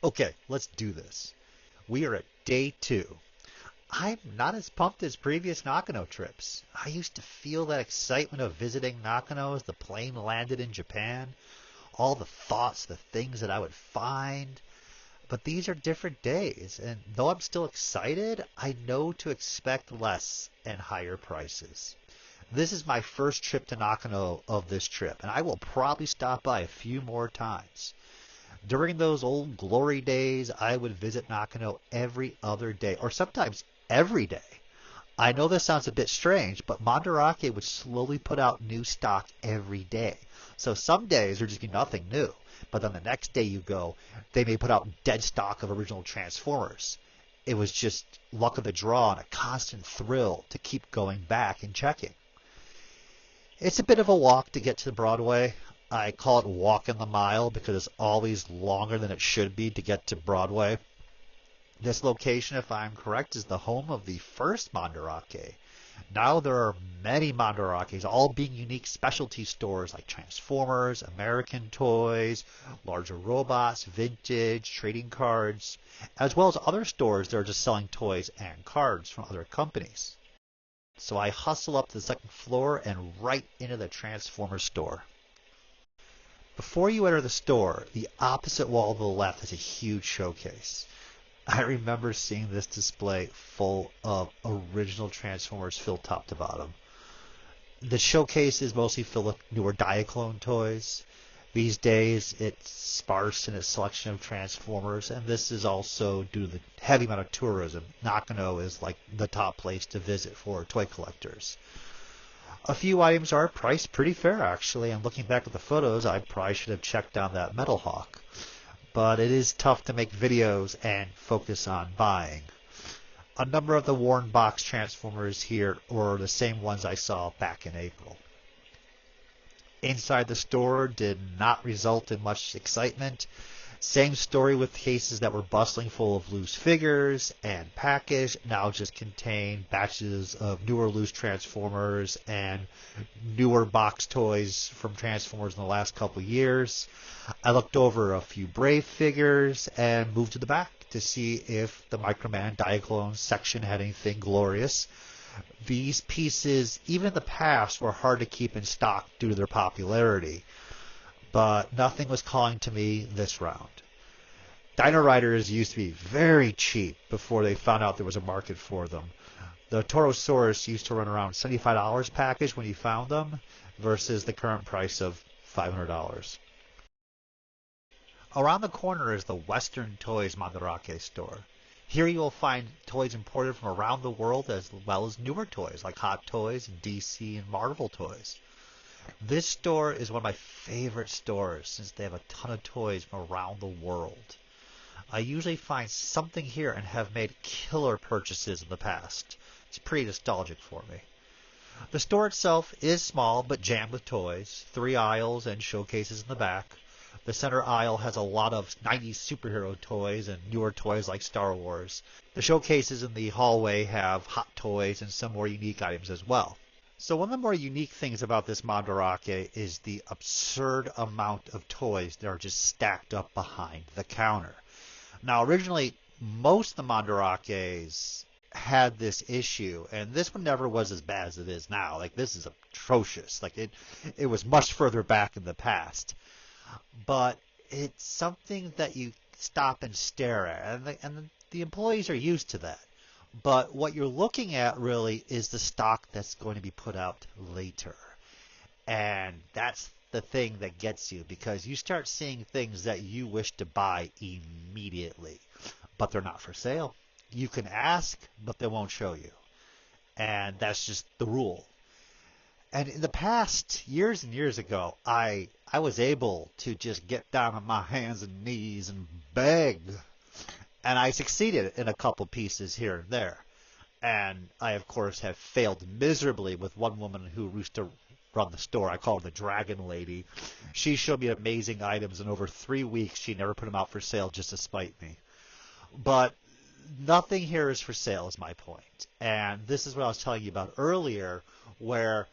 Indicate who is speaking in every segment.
Speaker 1: Okay, let's do this. We are at day 2. I'm not as pumped as previous Nakano trips. I used to feel that excitement of visiting Nakano as the plane landed in Japan, all the thoughts, the things that I would find. But these are different days, and though I'm still excited, I know to expect less and higher prices. This is my first trip to Nakano of this trip, and I will probably stop by a few more times. During those old glory days, I would visit Nakano every other day, or sometimes every day. I know this sounds a bit strange, but Mandarake would slowly put out new stock every day. So some days there'd just be nothing new. But then the next day you go, they may put out dead stock of original Transformers. It was just luck of the draw and a constant thrill to keep going back and checking. It's a bit of a walk to get to Broadway. I call it walking the mile because it's always longer than it should be to get to Broadway. This location, if I'm correct, is the home of the first Mandarake. Now there are many Mandarakes, all being unique specialty stores like Transformers, American toys, larger robots, vintage, trading cards, as well as other stores that are just selling toys and cards from other companies. So I hustle up to the second floor and right into the Transformers store. Before you enter the store, the opposite wall to the left has a huge showcase. I remember seeing this display full of original Transformers filled top to bottom. The showcase is mostly filled with newer Diaclone toys. These days, it's sparse in its selection of Transformers, and this is also due to the heavy amount of tourism. Nakano is like the top place to visit for toy collectors. A few items are priced pretty fair, actually, and looking back at the photos, I probably should have checked down that Metal Hawk. But it is tough to make videos and focus on buying. A number of the worn box Transformers here were the same ones I saw back in April. Inside the store did not result in much excitement. Same story with cases that were bustling full of loose figures and packaged now just contain batches of newer loose Transformers and newer box toys from Transformers in the last couple years. I looked over a few Brave figures and moved to the back to see if the Microman Diaclone section had anything glorious. These pieces, even in the past, were hard to keep in stock due to their popularity, but nothing was calling to me this round. Dino Riders used to be very cheap before they found out there was a market for them. The Torosaurus used to run around $75 package when you found them versus the current price of $500. Around the corner is the Western Toys Mandarake store. Here you will find toys imported from around the world as well as newer toys like Hot Toys, DC, and Marvel toys. This store is one of my favorite stores since they have a ton of toys from around the world. I usually find something here and have made killer purchases in the past. It's pretty nostalgic for me. The store itself is small but jammed with toys, 3 aisles and showcases in the back. The center aisle has a lot of 90s superhero toys and newer toys like Star Wars. The showcases in the hallway have hot toys and some more unique items as well. So one of the more unique things about this Mandarake is the absurd amount of toys that are just stacked up behind the counter. Now originally, most of the Mandarakes had this issue, and this one never was as bad as it is now. Like, this is atrocious. Like, it was much further back in the past. But it's something that you stop and stare at, and the employees are used to that. But what you're looking at really is the stock that's going to be put out later. And that's the thing that gets you, because you start seeing things that you wish to buy immediately, but they're not for sale. You can ask, but they won't show you. And that's just the rule. And in the past, years and years ago, I was able to just get down on my hands and knees and beg. And I succeeded in a couple pieces here and there. And I, of course, have failed miserably with one woman who used to run the store. I call her the Dragon Lady. She showed me amazing items, and over 3 weeks, she never put them out for sale just to spite me. But nothing here is for sale is my point. And this is what I was telling you about earlier, where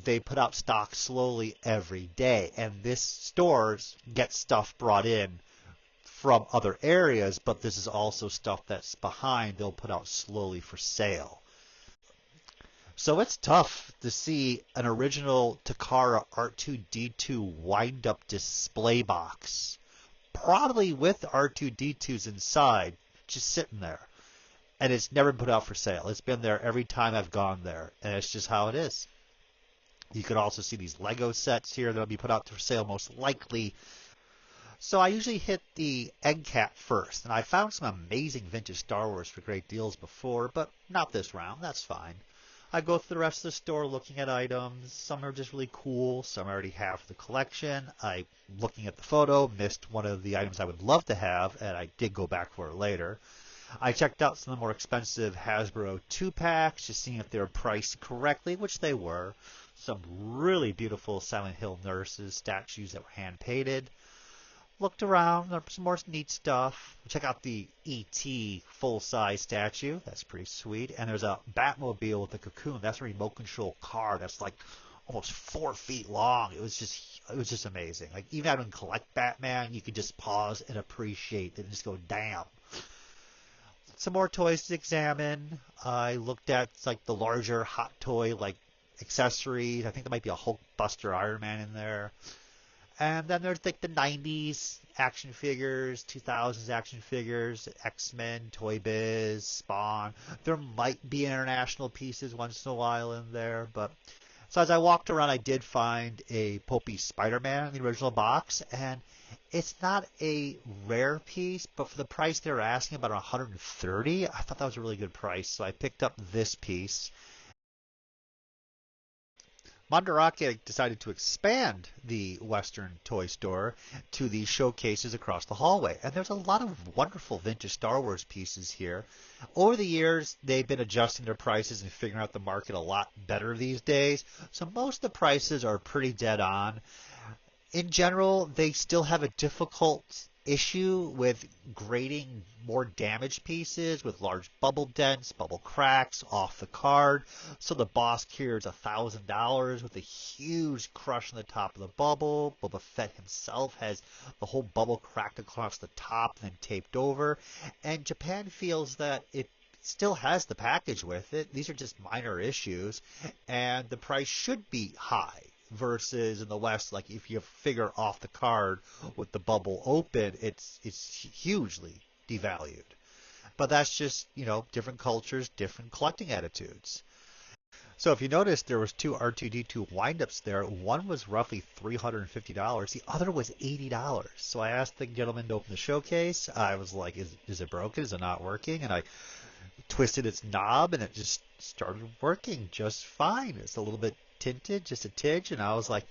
Speaker 1: they put out stock slowly every day. And this store gets stuff brought in from other areas, but this is also stuff that's behind they'll put out slowly for sale. So it's tough to see an original Takara R2-D2 wind-up display box, probably with R2-D2s inside, just sitting there. And it's never been put out for sale. It's been there every time I've gone there, and it's just how it is. You could also see these Lego sets here that'll be put out for sale most likely. So I usually hit the end cap first, and I found some amazing vintage Star Wars for great deals before, but not this round. That's fine. I go through the rest of the store looking at items. Some are just really cool. Some I already have for the collection. Looking at the photo, missed one of the items I would love to have, and I did go back for it later. I checked out some of the more expensive Hasbro 2-packs, just seeing if they were priced correctly, which they were. Some really beautiful Silent Hill nurses, statues that were hand-painted. Looked around, there's some more neat stuff. Check out the E.T. full-size statue. That's pretty sweet. And there's a Batmobile with a cocoon. That's a remote control car that's like almost 4 feet long. It was just amazing. Like, even if I didn't collect Batman, you could just pause and appreciate it and just go, damn. Some more toys to examine. I looked at like the larger hot toy like accessories. I think there might be a Hulkbuster Iron Man in there. And then there's like the 90s action figures, 2000s action figures, X-Men, Toy Biz, Spawn. There might be international pieces once in a while in there. But so as I walked around, I did find a Popey Spider-Man in the original box. And it's not a rare piece, but for the price they were asking, about $130, I thought that was a really good price. So I picked up this piece. Mandarake decided to expand the Western toy store to these showcases across the hallway. And there's a lot of wonderful vintage Star Wars pieces here. Over the years, they've been adjusting their prices and figuring out the market a lot better these days. So most of the prices are pretty dead on. In general, they still have a difficult issue with grading more damaged pieces with large bubble dents, bubble cracks off the card. So the boss here is $1,000 with a huge crush on the top of the bubble. Boba Fett himself has the whole bubble cracked across the top and then taped over. And Japan feels that it still has the package with it. These are just minor issues, and the price should be high. Versus in the West, like if you figure off the card with the bubble open, it's hugely devalued. But that's just, different cultures, different collecting attitudes. So if you notice, there was 2 R2-D2 windups there. One was roughly $350. The other was $80. So I asked the gentleman to open the showcase. I was like, is it broken? Is it not working? And I twisted its knob, and it just started working just fine. It's a little bit tinted, just a tidge, and I was like,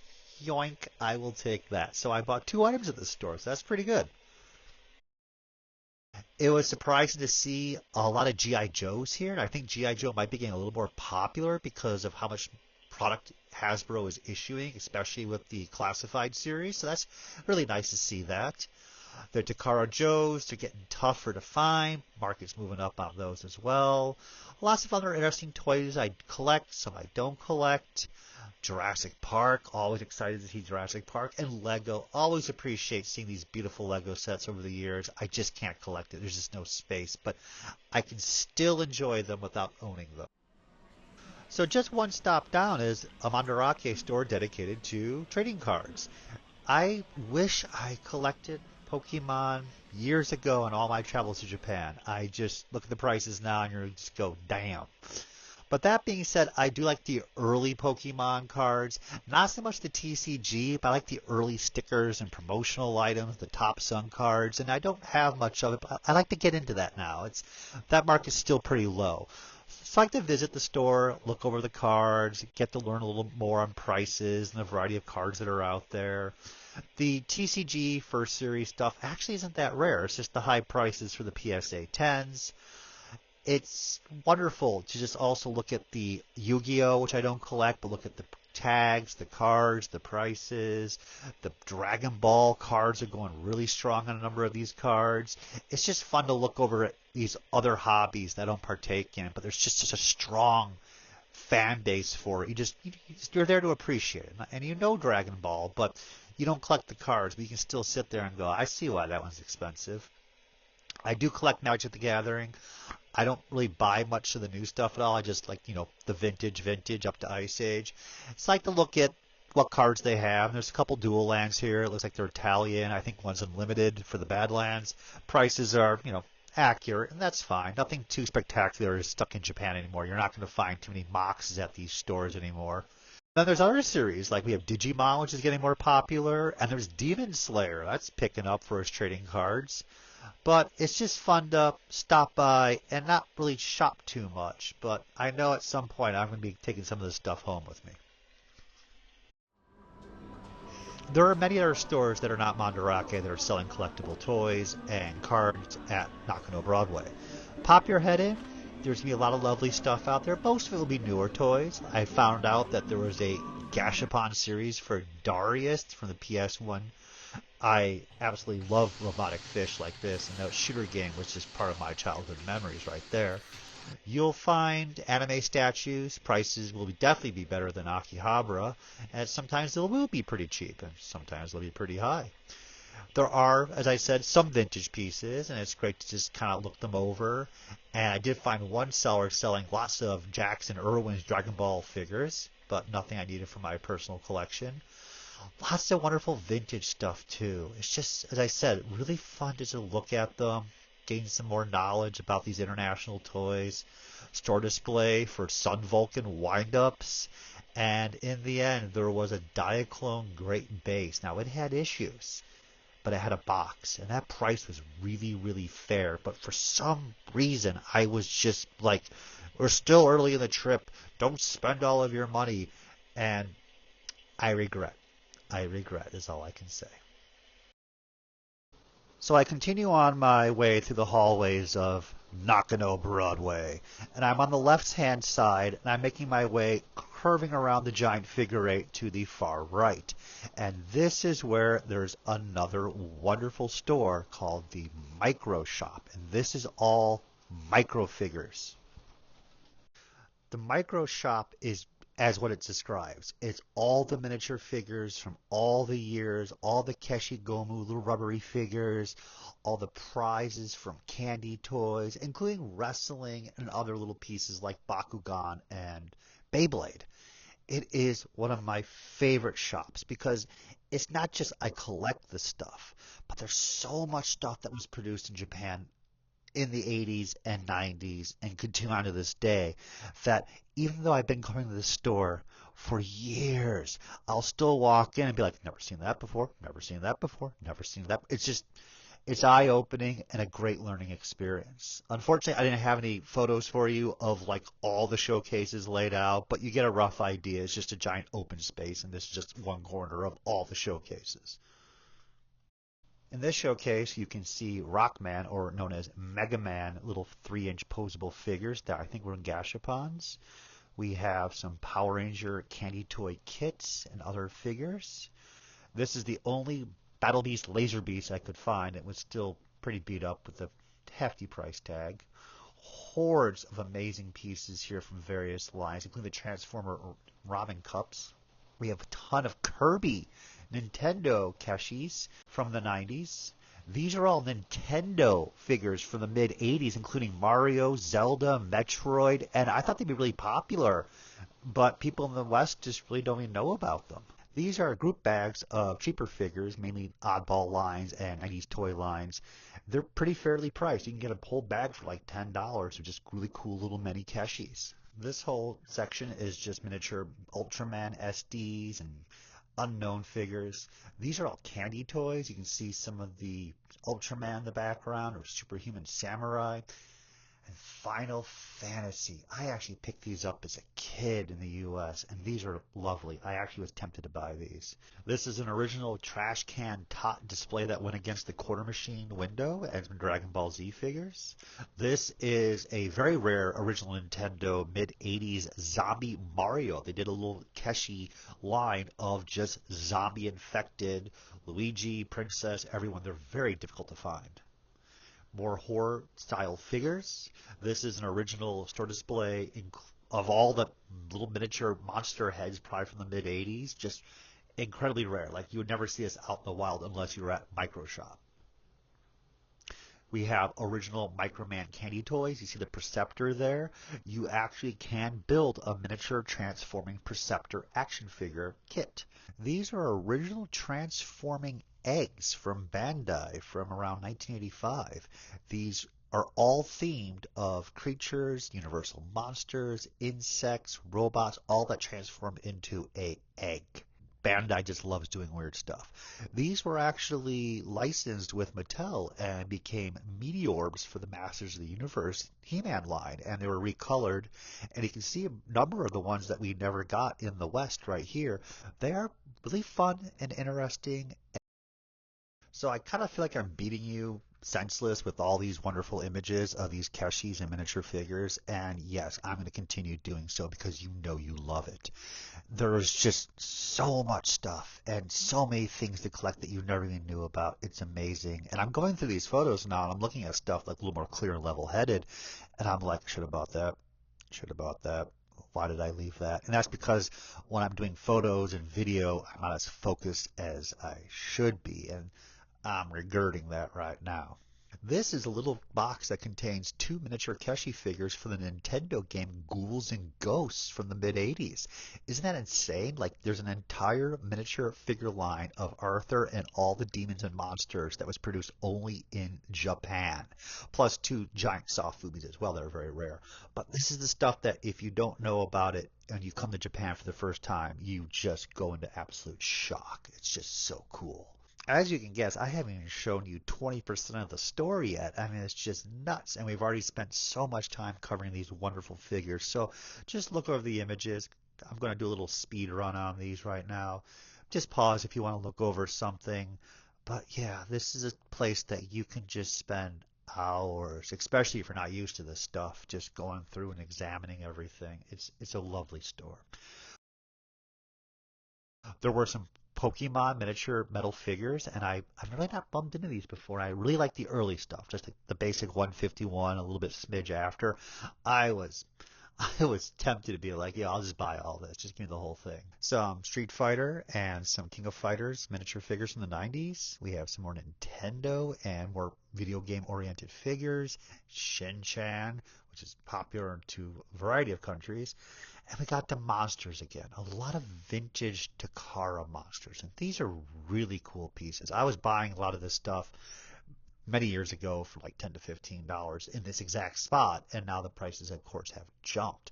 Speaker 1: yoink, I will take that. So I bought 2 items at the store, so that's pretty good. It was surprising to see a lot of G.I. Joes here, and I think G.I. Joe might be getting a little more popular because of how much product Hasbro is issuing, especially with the classified series, so that's really nice to see that. The Takara Joes, they're getting tougher to find. Market's moving up on those as well. Lots of other interesting toys I collect, some I don't collect. Jurassic Park, always excited to see Jurassic Park. And Lego, always appreciate seeing these beautiful Lego sets over the years. I just can't collect it. There's just no space. But I can still enjoy them without owning them. So just one stop down is a Mandarake store dedicated to trading cards. I wish I collected Pokemon years ago on all my travels to Japan. I just look at the prices now and you just go, damn. But that being said, I do like the early Pokemon cards. Not so much the TCG, but I like the early stickers and promotional items, the Top Sun cards, and I don't have much of it, but I like to get into that now. That market's still pretty low. So I like to visit the store, look over the cards, get to learn a little more on prices and the variety of cards that are out there. The TCG First Series stuff actually isn't that rare. It's just the high prices for the PSA 10s. It's wonderful to just also look at the Yu-Gi-Oh!, which I don't collect, but look at the tags, the cards, the prices. The Dragon Ball cards are going really strong on a number of these cards. It's just fun to look over at these other hobbies that I don't partake in, but there's just such a strong fan base for it. You're there to appreciate it. And Dragon Ball, but You don't collect the cards, but you can still sit there and go, I see why that one's expensive. I do collect Magic the Gathering. I don't really buy much of the new stuff at all. I just like, the vintage up to Ice Age. It's like to look at what cards they have. There's a couple dual lands here. It looks like they're Italian. I think one's unlimited for the Badlands. Prices are, accurate, and that's fine. Nothing too spectacular is stuck in Japan anymore. You're not going to find too many boxes at these stores anymore. Then there's other series, like we have Digimon, which is getting more popular, and there's Demon Slayer. That's picking up for its trading cards. But it's just fun to stop by and not really shop too much. But I know at some point I'm going to be taking some of this stuff home with me. There are many other stores that are not Mandarake that are selling collectible toys and cards at Nakano Broadway. Pop your head in. There's going to be a lot of lovely stuff out there. Most of it will be newer toys. I found out that there was a Gashapon series for Darius from the PS1. I absolutely love robotic fish like this, and that shooter game was just part of my childhood memories right there. You'll find anime statues. Prices will definitely be better than Akihabara, and sometimes they will be pretty cheap, and sometimes they'll be pretty high. There are, as I said, some vintage pieces, and it's great to just kind of look them over. And I did find one seller selling lots of Jax and Irwin's Dragon Ball figures, but nothing I needed for my personal collection. Lots of wonderful vintage stuff, too. It's just, as I said, really fun to just look at them, gain some more knowledge about these international toys. Store display for Sun Vulcan wind-ups. And in the end, there was a Diaclone Great Base. Now, it had issues, but it had a box, and that price was really, really fair. But for some reason, I was just like, we're still early in the trip. Don't spend all of your money. And I regret. I regret is all I can say. So I continue on my way through the hallways of Nakano Broadway, and I'm on the left-hand side, and I'm making my way curving around the giant figure eight to the far right. And this is where there's another wonderful store called the Micro Shop, and this is all micro figures. The Micro Shop is as what it describes. It's all the miniature figures from all the years, all the Keshigomu little rubbery figures, all the prizes from candy toys, including wrestling and other little pieces like Bakugan and Beyblade. It is one of my favorite shops because it's not just I collect the stuff, but there's so much stuff that was produced in Japan in the 80s and 90s and continue on to this day that even though I've been coming to this store for years, I'll still walk in and be like, never seen that before, never seen that before, never seen that. It's eye-opening and a great learning experience. Unfortunately, I didn't have any photos for you of like all the showcases laid out, but you get a rough idea. It's just a giant open space, and this is just one corner of all the showcases. In this showcase, you can see Rockman, or known as Mega Man, little 3-inch posable figures that I think were in Gashapons. We have some Power Ranger candy toy kits and other figures. This is the only Battle Beast Laser Beast I could find. It was still pretty beat up with a hefty price tag. Hordes of amazing pieces here from various lines, including the Transformer Ramen Cups. We have a ton of Kirby Nintendo Keshis from the 90s. These are all Nintendo figures from the mid-80s, including Mario, Zelda, Metroid, and I thought they'd be really popular, but people in the West just really don't even know about them. These are group bags of cheaper figures, mainly oddball lines and 90s toy lines. They're pretty fairly priced. You can get a whole bag for like $10 of just really cool little mini Keshis. This whole section is just miniature Ultraman SDs and unknown figures. These are all candy toys. You can see some of the Ultraman in the background, or Superhuman Samurai. And Final Fantasy. I actually picked these up as a kid in the US, and these are lovely. I actually was tempted to buy these. This is an original trash can top display that went against the quarter machine window as Dragon Ball Z figures. This is a very rare original Nintendo mid-80s zombie Mario. They did a little Keshi line of just zombie-infected Luigi, Princess, everyone. They're very difficult to find. More horror-style figures. This is an original store display of all the little miniature monster heads, probably from the mid-'80s. Just incredibly rare. Like you would never see this out in the wild unless you were at Micro Shop. We have original Microman candy toys. You see the Perceptor there. You actually can build a miniature transforming Perceptor action figure kit. These are original transforming eggs from Bandai from around 1985. These are all themed of creatures, universal monsters, insects, robots, all that transform into a egg. Bandai just loves doing weird stuff. These were actually licensed with Mattel and became Meteorbs for the Masters of the Universe He-Man line, and they were recolored. And you can see a number of the ones that we never got in the West right here. They are really fun and interesting. So I kind of feel like I'm beating you senseless with all these wonderful images of these Keshis and miniature figures. And yes, I'm going to continue doing so because you know you love it. There's just so much stuff and so many things to collect that you never even knew about. It's amazing. And I'm going through these photos now and I'm looking at stuff like a little more clear and level headed. And I'm like, should have bought that. Should have bought that. Why did I leave that? And that's because when I'm doing photos and video, I'm not as focused as I should be. And I'm regretting that right now. This is a little box that contains 2 miniature Keshi figures for the Nintendo game Ghouls and Ghosts from the mid-80s. Isn't that insane? Like, there's an entire miniature figure line of Arthur and all the demons and monsters that was produced only in Japan. Plus 2 giant soft movies as well that are very rare. But this is the stuff that if you don't know about it and you come to Japan for the first time, you just go into absolute shock. It's just so cool. As you can guess, I haven't even shown you 20% of the story yet. I mean, it's just nuts. And we've already spent so much time covering these wonderful figures. So just look over the images. I'm going to do a little speed run on these right now. Just pause if you want to look over something. But yeah, this is a place that you can just spend hours, especially if you're not used to this stuff, just going through and examining everything. It's a lovely store. There were some Pokemon miniature metal figures, and I've really not bumped into these before. I really like the early stuff, just the basic 151, a little bit smidge after. I was I was tempted to be like, yeah, I'll just buy all this. Just give me the whole thing. Some Street Fighter and some King of Fighters miniature figures from the 90s. We have some more Nintendo and more video game oriented figures. Shin-Chan, which is popular to a variety of countries. And we got the monsters again. A lot of vintage Takara monsters. And these are really cool pieces. I was buying a lot of this stuff many years ago for like $10 to $15 in this exact spot, and now the prices, of course, have jumped.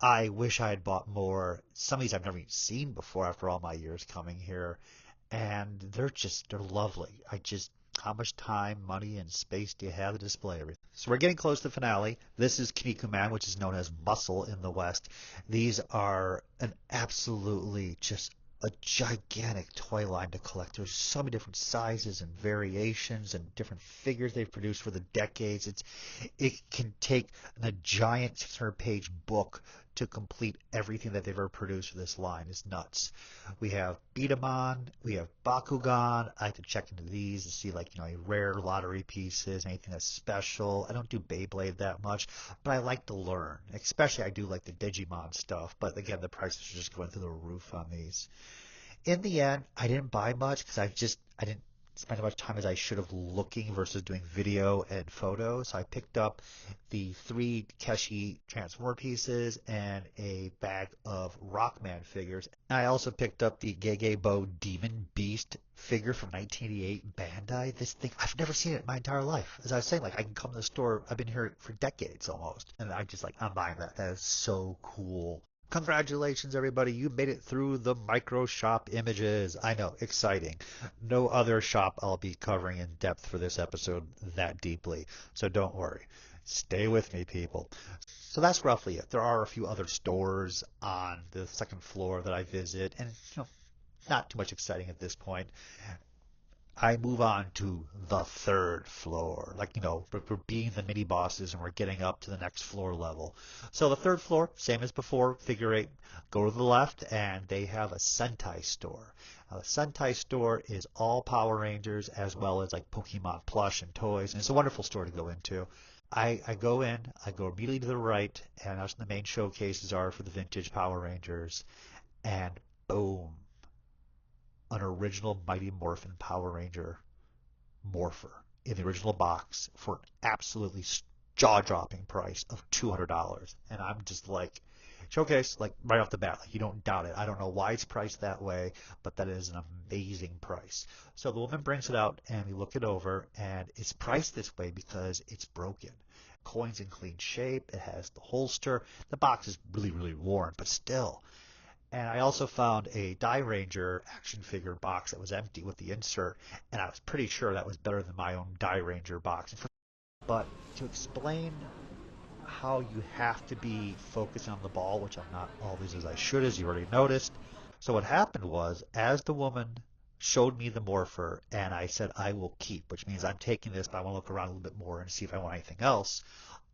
Speaker 1: I wish I had bought more. Some of these I've never even seen before after all my years coming here, and they're lovely. How much time, money, and space do you have to display everything? So we're getting close to the finale. This is Kinnikuman, which is known as Muscle in the West. These are an absolutely just a gigantic toy line to collect. There's so many different sizes and variations and different figures they've produced for the decades. It can take a giant 600-page book to complete everything that they've ever produced for this line. It's nuts. We have Betamon, we have Bakugan. I have to check into these to see rare lottery pieces, anything that's special. I don't do Beyblade that much, but I like to learn. Especially I do like the Digimon stuff, but again, the prices are just going through the roof on these. In the end, I didn't buy much because I didn't spend as much time as I should have looking versus doing video and photos. So I picked up the 3 Keshi Transformer pieces and a bag of Rockman figures. And I also picked up the Gegebo Demon Beast figure from 1988 Bandai. This thing, I've never seen it in my entire life. As I was saying, I can come to the store, I've been here for decades almost. And I'm buying that. That is so cool. Congratulations, everybody. You made it through the micro shop images. I know, exciting. No other shop I'll be covering in depth for this episode that deeply. So don't worry. Stay with me, people. So that's roughly it. There are a few other stores on the second floor that I visit, and not too much exciting at this point. I move on to the third floor. We're being the mini bosses and we're getting up to the next floor level. So the third floor, same as before, figure 8, go to the left and they have a Sentai store. Now, the Sentai store is all Power Rangers as well as Pokemon plush and toys. And it's a wonderful store to go into. I go in, I go immediately to the right, and that's when the main showcases are for the vintage Power Rangers. And boom. an original Mighty Morphin Power Ranger Morpher in the original box for an absolutely jaw-dropping price of $200. And I'm just like, showcase, like right off the bat, like you don't doubt it. I don't know why it's priced that way, but that is an amazing price. So the woman brings it out and we look it over, and it's priced this way because it's broken. Coin's in clean shape. It has the holster. The box is really, really worn, but still. And I also found a Die Ranger action figure box that was empty with the insert, and I was pretty sure that was better than my own Die Ranger box. But to explain how you have to be focusing on the ball, which I'm not always as I should, as you already noticed. So what happened was, as the woman showed me the morpher, and I said I will keep, which means I'm taking this, but I want to look around a little bit more and see if I want anything else.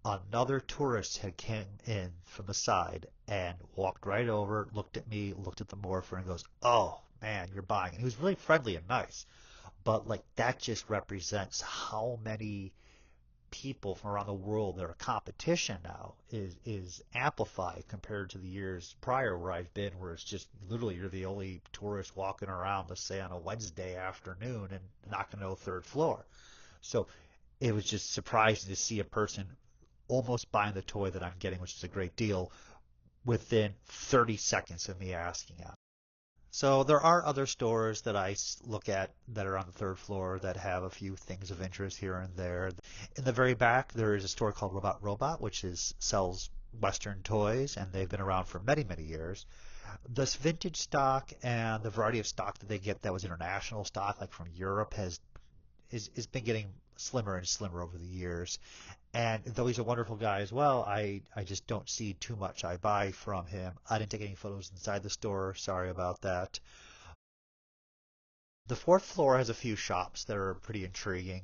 Speaker 1: Another tourist had came in from the side and walked right over, looked at me, looked at the morpher, and goes, "Oh man, you're buying." And he was really friendly and nice, but like that just represents how many people from around the world, their competition now is amplified compared to the years prior where I've been, where it's just literally you're the only tourist walking around, let's say on a Wednesday afternoon in Nakano third floor. So it was just surprising to see a person almost buying the toy that I'm getting, which is a great deal, within 30 seconds of me asking out. So there are other stores that I look at that are on the third floor that have a few things of interest here and there. In the very back, there is a store called Robot, which sells Western toys, and they've been around for many, many years. This vintage stock and the variety of stock that they get that was international stock, like from Europe, has been getting slimmer and slimmer over the years. And though he's a wonderful guy as well, I just don't see too much I buy from him. I didn't take any photos inside the store. Sorry about that. The fourth floor has a few shops that are pretty intriguing.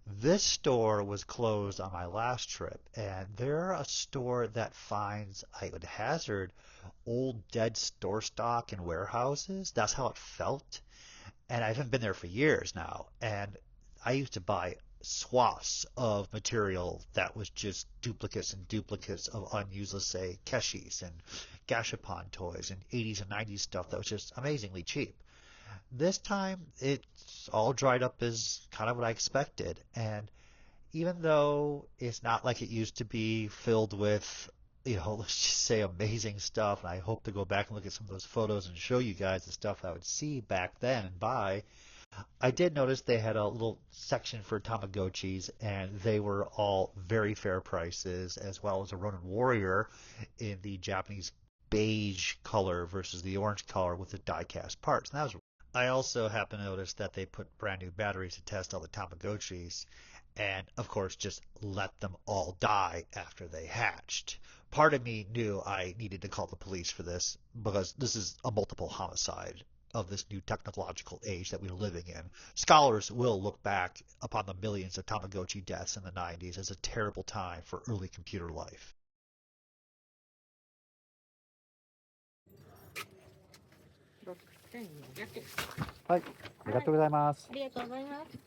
Speaker 1: This store was closed on my last trip, and they're a store that finds, I would hazard, old dead store stock in warehouses. That's how it felt. And I haven't been there for years now. And I used to buy swaths of material that was just duplicates and duplicates of unused, let's say, Keshis and Gashapon toys and 80s and 90s stuff that was just amazingly cheap. This time, it's all dried up as kind of what I expected. And even though it's not like it used to be filled with, let's just say amazing stuff, and I hope to go back and look at some of those photos and show you guys the stuff I would see back then and buy, I did notice they had a little section for Tamagotchis, and they were all very fair prices, as well as a Ronin Warrior in the Japanese beige color versus the orange color with the die-cast parts. And that was. I also happened to notice that they put brand new batteries to test all the Tamagotchis, and of course just let them all die after they hatched. Part of me knew I needed to call the police for this because this is a multiple homicide of this new technological age that we're living in. Scholars will look back upon the millions of Tamagotchi deaths in the 90s as a terrible time for early computer life.
Speaker 2: 6200
Speaker 1: はい、ありがとうございます。
Speaker 2: ありがとうございます。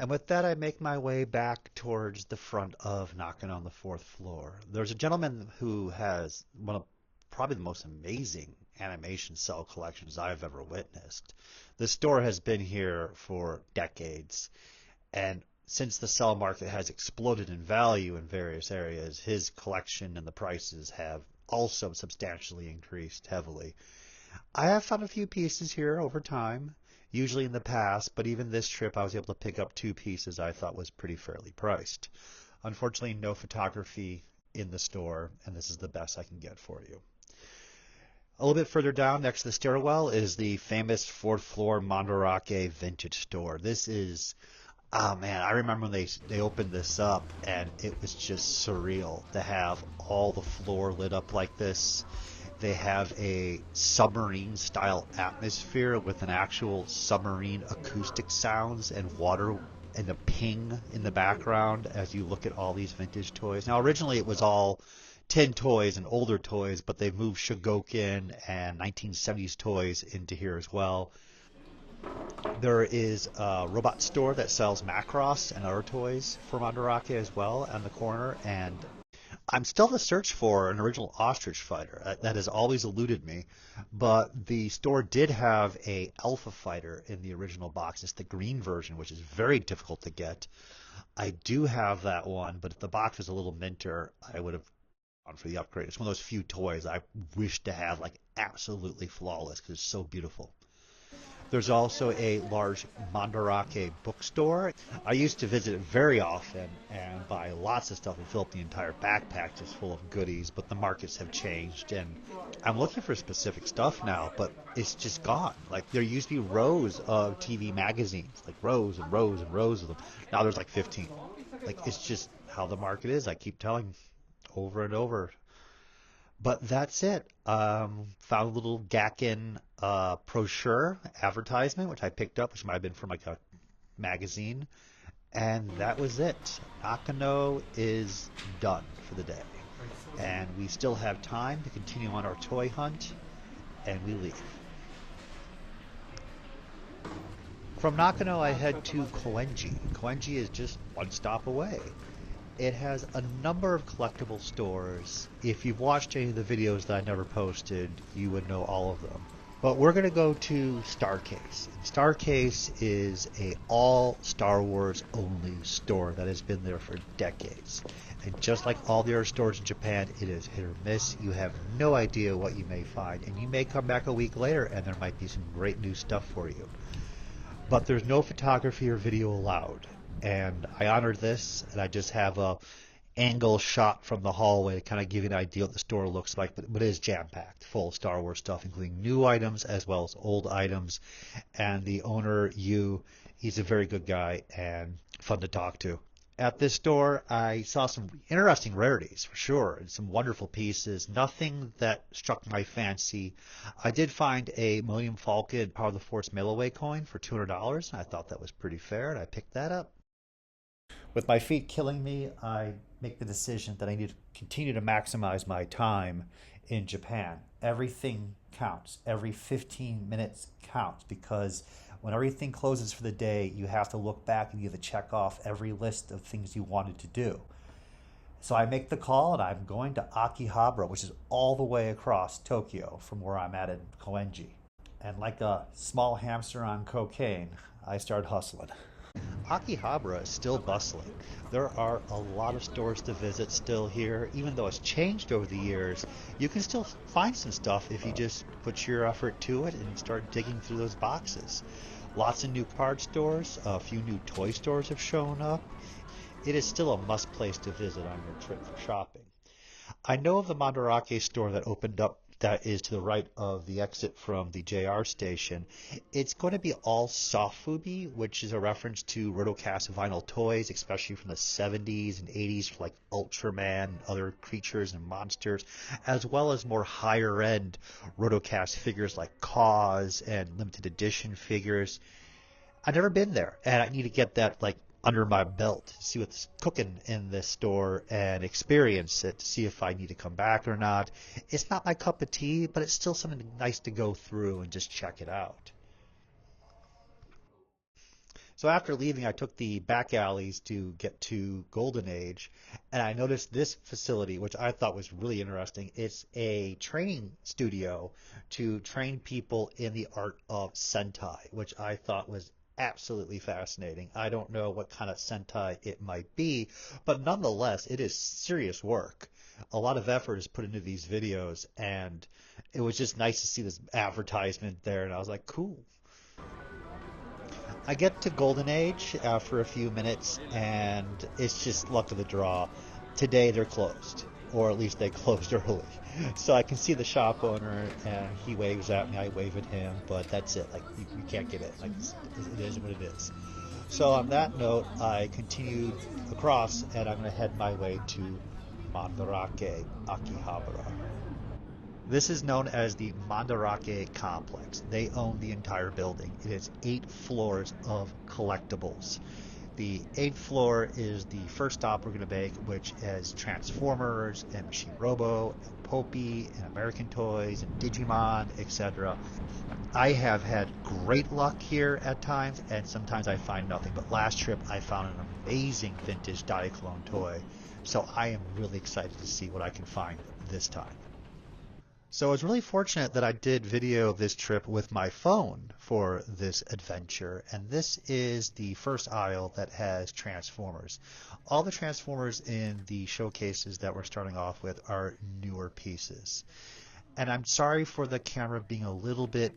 Speaker 1: And with that, I make my way back towards the front of Nakano on the fourth floor. There's a gentleman who has one of probably the most amazing animation cell collections I've ever witnessed. This store has been here for decades, and since the cell market has exploded in value in various areas, his collection and the prices have also substantially increased heavily. I have found a few pieces here over time, usually in the past, but even this trip I was able to pick up two pieces I thought was pretty fairly priced. Unfortunately, no photography in the store, and this is the best I can get for you. A little bit further down, next to the stairwell, is the famous fourth floor Mandarake vintage store. This is, oh man, I remember when they opened this up, and it was just surreal to have all the floor lit up like this. They have a submarine style atmosphere with an actual submarine acoustic sounds and water and a ping in the background as you look at all these vintage toys. Now originally it was all tin toys and older toys, but they've moved Shogoken and 1970s toys into here as well. There is a robot store that sells Macross and other toys for Mandarake as well on the corner, and I'm still in the search for an original ostrich fighter. That has always eluded me, but the store did have a alpha fighter in the original box. It's the green version, which is very difficult to get. I do have that one, but if the box was a little minter, I would have gone for the upgrade. It's one of those few toys I wish to have like absolutely flawless because it's so beautiful. There's also a large Mandarake bookstore. I used to visit it very often and buy lots of stuff and fill up the entire backpack just full of goodies, but the markets have changed and I'm looking for specific stuff now, but it's just gone. Like there used to be rows of TV magazines, like rows and rows and rows of them. Now there's like 15. Like it's just how the market is. I keep telling over and over. But that's it. Found a little Gakken brochure advertisement, which I picked up, which might have been from like a magazine. And that was it. Nakano is done for the day. And we still have time to continue on our toy hunt, and we leave. From Nakano, I head to Coenji. Coenji is just one stop away. It has a number of collectible stores. If you've watched any of the videos that I never posted, you would know all of them. But we're going to go to Starcase. Starcase is a all Star Wars only store that has been there for decades. And just like all the other stores in Japan, it is hit or miss. You have no idea what you may find. And you may come back a week later and there might be some great new stuff for you. But there's no photography or video allowed. And I honored this, and I just have a angle shot from the hallway to kind of give you an idea what the store looks like, but it is jam-packed, full of Star Wars stuff, including new items as well as old items. And the owner, he's a very good guy and fun to talk to. At this store, I saw some interesting rarities, for sure, and some wonderful pieces. Nothing that struck my fancy. I did find a Millennium Falcon Power of the Force mail-away coin for $200, and I thought that was pretty fair, and I picked that up. With my feet killing me, I make the decision that I need to continue to maximize my time in Japan. Everything counts. Every 15 minutes counts because when everything closes for the day, you have to look back and you have to check off every list of things you wanted to do. So I make the call and I'm going to Akihabara, which is all the way across Tokyo from where I'm at in Coenji. And like a small hamster on cocaine, I start hustling. Akihabara is still bustling. There are a lot of stores to visit still here. Even though it's changed over the years, you can still find some stuff if you just put your effort to it and start digging through those boxes. Lots of new card stores, a few new toy stores have shown up. It is still a must place to visit on your trip for shopping. I know of the Mandarake store that opened up that is to the right of the exit from the JR station. It's going to be all softfubi, which is a reference to rotocast vinyl toys, especially from the 70s and 80s, for like Ultraman and other creatures and monsters, as well as more higher-end rotocast figures like Cause and limited edition figures. I've never been there, and I need to get that like under my belt, see what's cooking in this store and experience it to see if I need to come back or not. It's not my cup of tea, but it's still something nice to go through and just check it out. So after leaving, I took the back alleys to get to Golden Age, and I noticed this facility, which I thought was really interesting. It's a training studio to train people in the art of Sentai, which I thought was absolutely fascinating. I don't know what kind of Sentai it might be, but nonetheless, it is serious work. A lot of effort is put into these videos, and it was just nice to see this advertisement there, and I was like, cool. I get to Golden Age after a few minutes, and it's just luck of the draw. Today they're closed, or at least they closed early. So I can see the shop owner, and he waves at me, I wave at him, but that's it. Like, you can't get in. Like, it is what it is. So on that note, I continued across, and I'm going to head my way to Mandarake, Akihabara. This is known as the Mandarake complex. They own the entire building. It is 8 floors of collectibles. The 8th floor is the first stop we're going to make, which is Transformers and Machine Robo and Popey and American Toys and Digimon, etc. I have had great luck here at times, and sometimes I find nothing. But last trip I found an amazing vintage Diaclone toy. So I am really excited to see what I can find this time. So I was really fortunate that I did video this trip with my phone for this adventure, and this is the first aisle that has Transformers. All the Transformers in the showcases that we're starting off with are newer pieces. And I'm sorry for the camera being a little bit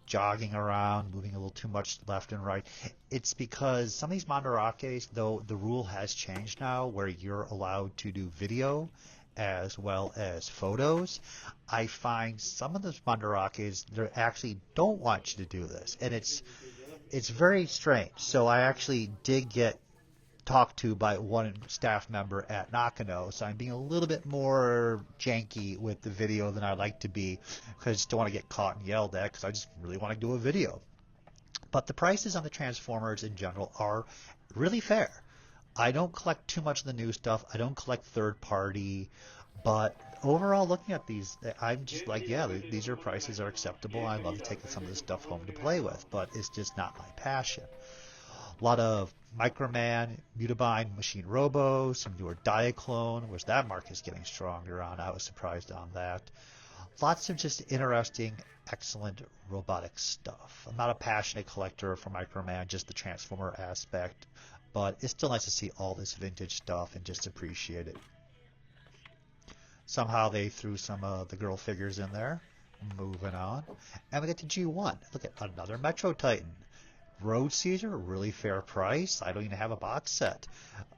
Speaker 1: jogging around, moving a little too much left and right. It's because some of these Mandarakes, though the rule has changed now where you're allowed to do video as well as photos, I find some of those Mandarakes, they actually don't want you to do this. And it's very strange. So I actually did get talked to by one staff member at Nakano, so I'm being a little bit more janky with the video than I'd like to be because I just don't want to get caught and yelled at because I just really want to do a video. But the prices on the Transformers in general are really fair. I don't collect too much of the new stuff. I don't collect third party, but overall looking at these, I'm just like, yeah, these are prices are acceptable. I love to take some of this stuff home to play with, but it's just not my passion. A lot of Microman, Mutabind, Machine Robo, some newer Diaclone, which that mark is getting stronger on. I was surprised on that. Lots of just interesting, excellent robotic stuff. I'm not a passionate collector for Microman, just the Transformer aspect, but it's still nice to see all this vintage stuff and just appreciate it. Somehow they threw some of the girl figures in there. Moving on. And we get to G1. Look at another Metro Titan. Road Caesar, really fair price. I don't even have a box set.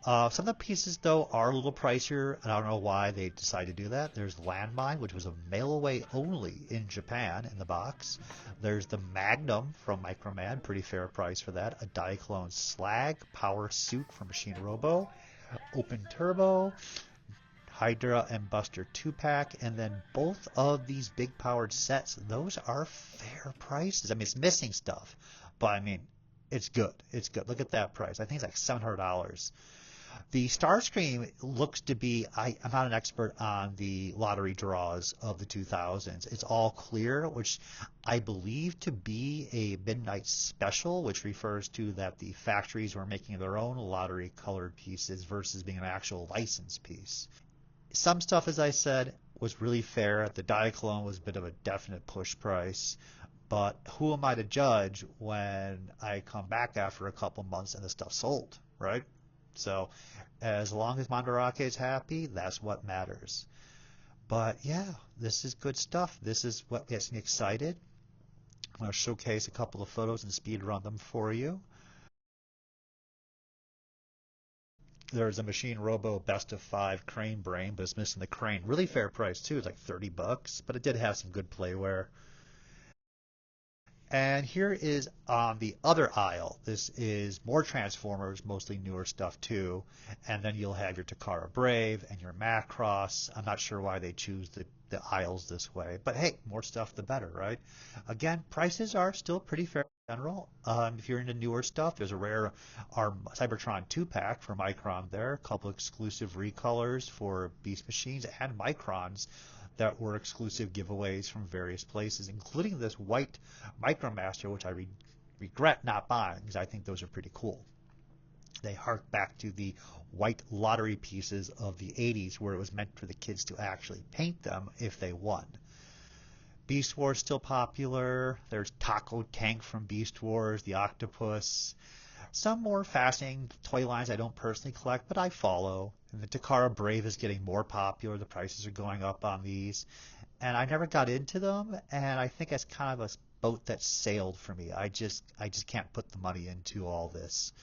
Speaker 1: Some of the pieces, though, are a little pricier, and I don't know why they decided to do that. There's Landmine, which was a mail-away only in Japan in the box. There's the Magnum from Microman, pretty fair price for that. A Diaclone Slag, Power Suit from Machine Robo, Open Turbo, Hydra and Buster 2-pack, and then both of these big powered sets, those are fair prices. I mean, it's missing stuff, but I mean, it's good. It's good. Look at that price. I think it's like $700. The Starscream looks to be, I'm not an expert on the lottery draws of the 2000s. It's all clear, which I believe to be a midnight special, which refers to that the factories were making their own lottery colored pieces versus being an actual licensed piece. Some stuff, as I said, was really fair. The Diaclone was a bit of a definite push price. But who am I to judge when I come back after a couple months and the stuff sold, right? So as long as Mandarake is happy, that's what matters. But yeah, this is good stuff. This is what gets me excited. I'm going to showcase a couple of photos and speed run them for you. There's a Machine Robo Best of 5 Crane Brain, but it's missing the crane. Really fair price too. It's like $30, but it did have some good playware. And here is on the other aisle. This is more Transformers, mostly newer stuff too. And then you'll have your Takara Brave and your Macross. I'm not sure why they choose the aisles this way. But hey, more stuff the better, right? Again, prices are still pretty fair in general. If you're into newer stuff, there's a rare Cybertron 2-pack for Micron there. A couple exclusive recolors for Beast Machines and Microns that were exclusive giveaways from various places, including this white Micromaster, which I regret not buying because I think those are pretty cool. They hark back to the white lottery pieces of the 80s where it was meant for the kids to actually paint them if they won. Beast Wars still popular. There's Taco Tank from Beast Wars, the Octopus. Some more fascinating toy lines I don't personally collect, but I follow. And the Takara Brave is getting more popular. The prices are going up on these. And I never got into them, and I think that's kind of a boat that sailed for me. I just can't put the money into all this.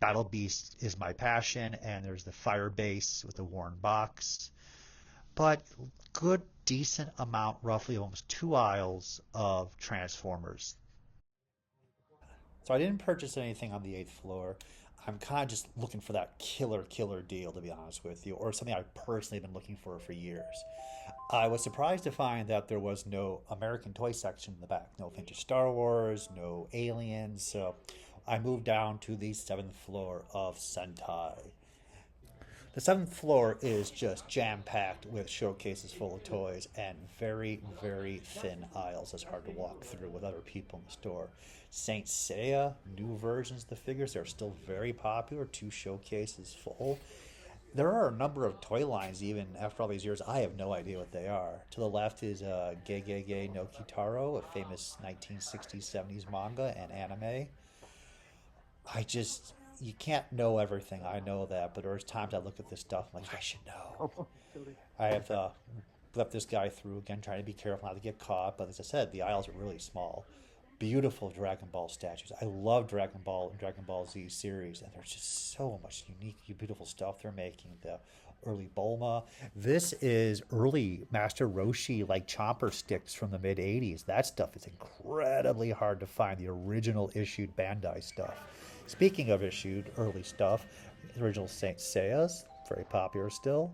Speaker 1: Battle Beast is my passion, and there's the Firebase with the worn box. But good, decent amount, roughly almost 2 aisles of Transformers. So I didn't purchase anything on the 8th floor. I'm kind of just looking for that killer deal, to be honest with you, or something I've personally been looking for years. I was surprised to find that there was no American toy section in the back. No vintage Star Wars, no aliens. So I moved down to the 7th floor of Sentai. The 7th floor is just jam-packed with showcases full of toys and very, very thin aisles. It's hard to walk through with other people in the store. Saint Seiya, new versions of the figures, they're still very popular. 2 showcases full. There are a number of toy lines, even after all these years. I have no idea what they are. To the left is Gay Gay Gay no Kitaro, a famous 1960s, 70s manga and anime. I just, you can't know everything. I know that, but there's times I look at this stuff, I'm like, I should know.
Speaker 2: Oh, really?
Speaker 1: I have left this guy through again, trying to be careful not to get caught. But as I said, the aisles are really small. Beautiful Dragon Ball statues. I love Dragon Ball and Dragon Ball Z series, and there's just so much unique, beautiful stuff they're making. The early Bulma. This is early Master Roshi like chomper sticks from the mid '80s. That stuff is incredibly hard to find. The original issued Bandai stuff. Speaking of issued early stuff, original Saint Seiya's very popular still.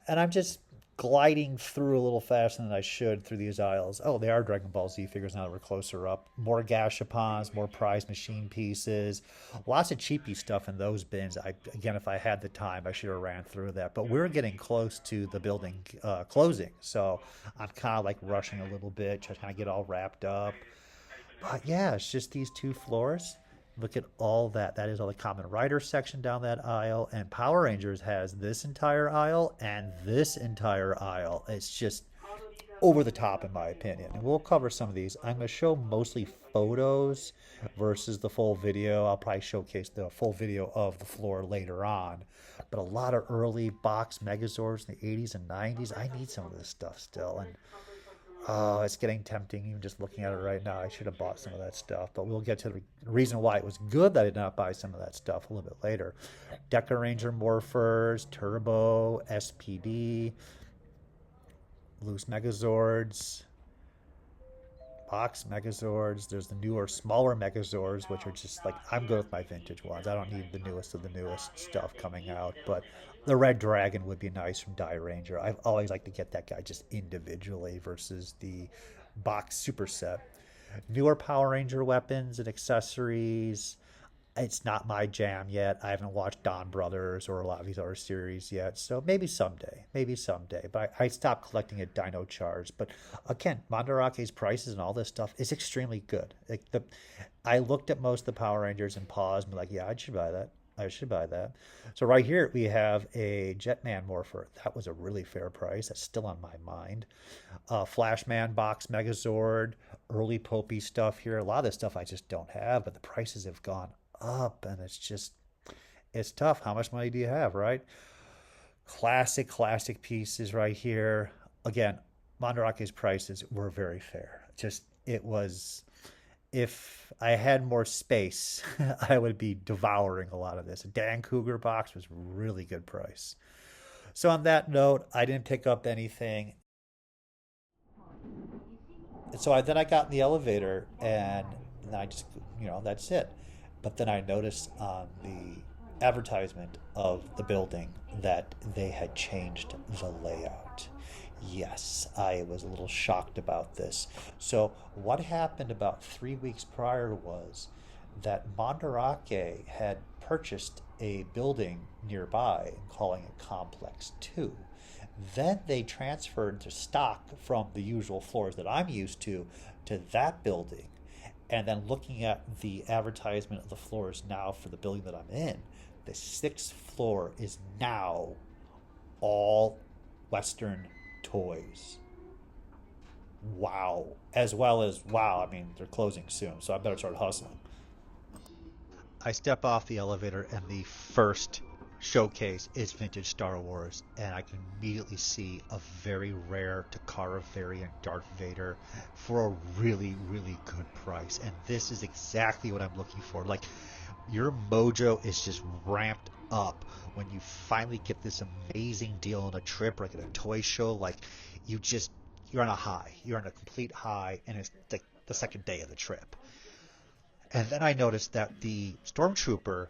Speaker 1: And I'm just gliding through a little faster than I should through these aisles. Oh, they are Dragon Ball Z figures now that we're closer up. More gashapons, more prize machine pieces. Lots of cheapy stuff in those bins. Again, if I had the time, I should have ran through that. But we're getting close to the building closing. So I'm kind of like rushing a little bit, just kind of get all wrapped up. But yeah, it's just these two floors. Look at all that. That is all the Kamen Rider section down that aisle. And Power Rangers has this entire aisle and this entire aisle. It's just over the top, in my opinion. And we'll cover some of these. I'm going to show mostly photos versus the full video. I'll probably showcase the full video of the floor later on. But a lot of early box Megazords in the 80s and 90s. I need some of this stuff still. And oh, it's getting tempting even just looking at it right now. I should have bought some of that stuff, but we'll get to the reason why it was good that I did not buy some of that stuff a little bit later. Deca Ranger Morphers, Turbo, SPD, Loose Megazords, Box Megazords. There's the newer, smaller Megazords, which are just like, I'm good with my vintage ones. I don't need the newest of the newest stuff coming out, but the Red Dragon would be nice from Die Ranger. I've always liked to get that guy just individually versus the box superset. Newer Power Ranger weapons and accessories. It's not my jam yet. I haven't watched Don Brothers or a lot of these other series yet. So maybe someday. Maybe someday. But I stopped collecting at Dino Charge. But again, Mandarake's prices and all this stuff is extremely good. I looked at most of the Power Rangers and paused and be like, yeah, I should buy that. I should buy that. So right here we have a Jetman Morpher. That was a really fair price. That's still on my mind. Flashman Box Megazord, early Popey stuff here. A lot of this stuff I just don't have, but the prices have gone up, and it's tough. How much money do you have, right? Classic pieces right here. Again, Mandarake's prices were very fair. Just it was, if I had more space, I would be devouring a lot of this. A Dan Cougar box was really good price. So on that note, I didn't pick up anything. And so then I got in the elevator and I just, that's it. But then I noticed on the advertisement of the building that they had changed the layout. Yes, I was a little shocked about this. So, what happened about 3 weeks prior was that Mandarake had purchased a building nearby and calling it Complex 2. Then they transferred the stock from the usual floors that I'm used to that building. And then looking at the advertisement of the floors now for the building that I'm in, the sixth floor is now all Western toys. Wow. As well as, wow, I mean, they're closing soon, so I better start hustling. I step off the elevator and the first showcase is vintage Star Wars, and I can immediately see a very rare Takara variant Darth Vader for a really, really good price. And this is exactly what I'm looking for. Like, your mojo is just ramped up when you finally get this amazing deal on a trip, like at a toy show. Like, you're on a high. You're on a complete high, and it's like the second day of the trip. And then I noticed that the Stormtrooper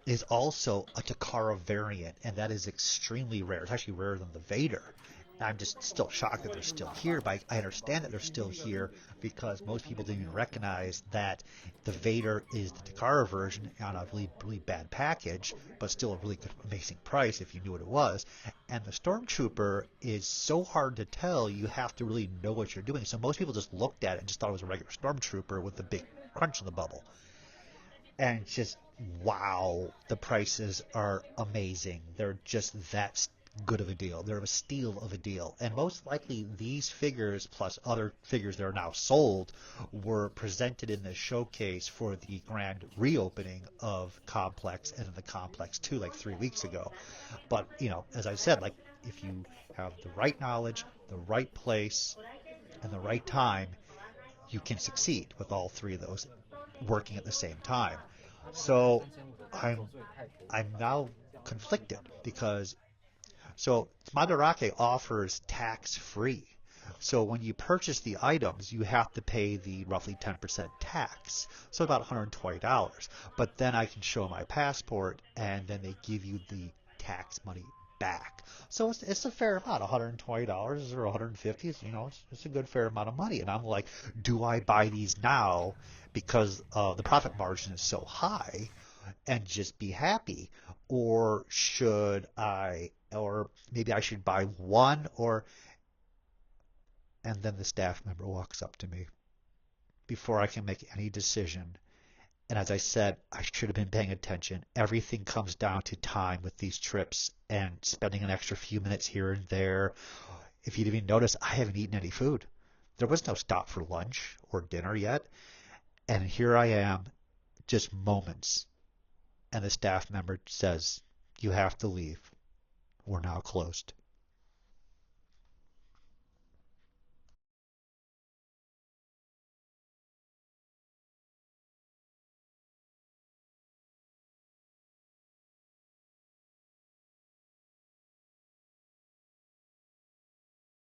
Speaker 1: is also a Takara variant, and that is extremely rare. It's actually rarer than the Vader. I'm just still shocked that they're still here, but I understand that they're still here because most people didn't even recognize that the Vader is the Takara version on a really, really bad package, but still a really good, amazing price if you knew what it was. And the Stormtrooper is so hard to tell, you have to really know what you're doing. So most people just looked at it and just thought it was a regular Stormtrooper with the big crunch in the bubble. and just wow, the prices are amazing. They're just that good of a deal. They're a steal of a deal. And most likely these figures plus other figures that are now sold were presented in the showcase for the grand reopening of Complex and the Complex 2 like 3 weeks ago. But, as I said, like if you have the right knowledge, the right place, and the right time, you can succeed with all three of those working at the same time. So I'm I'm now conflicted because Mandarake offers tax free. So when you purchase the items, you have to pay the roughly 10% tax, so about $120. But then I can show my passport, and then they give you the tax money back. So it's a fair amount, $120 or $150. It's a good fair amount of money. And I'm like, do I buy these now because the profit margin is so high, and just be happy, or maybe I should buy one, and then the staff member walks up to me before I can make any decision. And as I said, I should have been paying attention. Everything comes down to time with these trips and spending an extra few minutes here and there. If you'd even noticed, I haven't eaten any food. There was no stop for lunch or dinner yet. And here I am, just moments. And the staff member says, "You have to leave. We're now closed."